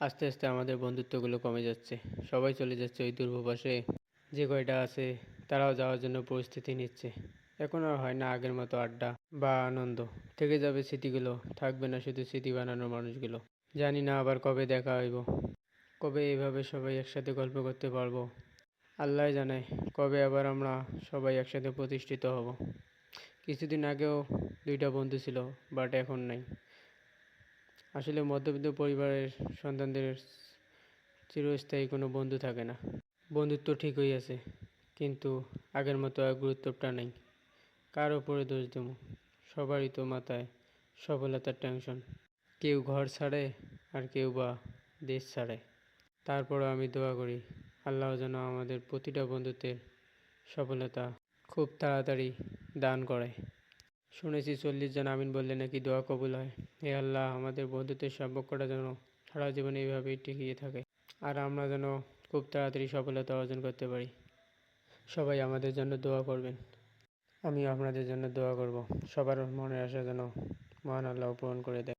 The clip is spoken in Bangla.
আস্তে আস্তে আমাদের বন্ধুত্বগুলো কমে যাচ্ছে। সবাই চলে যাচ্ছে ওই দূরপ্রবাসে। যে কয়টা আছে তারাও যাওয়ার জন্য প্রস্তুতি নিচ্ছে। এখন আর হয় না আগের মতো আড্ডা বা আনন্দ। থেকে যাবে স্মৃতিগুলো, থাকবে না শুধু স্মৃতি বানানোর মানুষগুলো। জানি না আবার কবে দেখা হইব, কবে এইভাবে সবাই একসাথে গল্প করতে পারবো। আল্লাহ জানে কবে আবার আমরা সবাই একসাথে প্রতিষ্ঠিত হব। কিছুদিন আগেও দুইটা বন্ধু ছিল, বাট এখন নাই। আসলে মধ্যবিত্ত পরিবারের সন্তানদের চিরস্থায়ী কোনো বন্ধু থাকে না। বন্ধুত্ব ঠিকই আছে, কিন্তু আগের মতো আর গুরুত্বটা নেই। কার ওপরে দোষ দেবো? সবারই তো মাথায় সফলতার টেনশন। কেউ ঘর ছাড়ে, আর কেউ বা দেশ ছাড়ে। তারপরও আমি দোয়া করি আল্লাহ যেন আমাদের প্রতিটা বন্ধুত্বের সফলতা খুব তাড়াতাড়ি দান করে। শুনেছি 40 জন আমিন বললে নাকি দোয়া কবুল হয়। হে আল্লাহ, আমাদের বন্ধুত্বের সম্পর্কটা যেন সারা জীবন এইভাবেই টিকিয়ে থাকে, আর আমরা যেন খুব তাড়াতাড়ি সফলতা অর্জন করতে পারি। সবাই আমাদের জন্য দোয়া করবেন। আমিও আপনাদের জন্য দোয়া করব। সবার মনের আশা যেন মহান আল্লাহ পূরণ করে দেয়।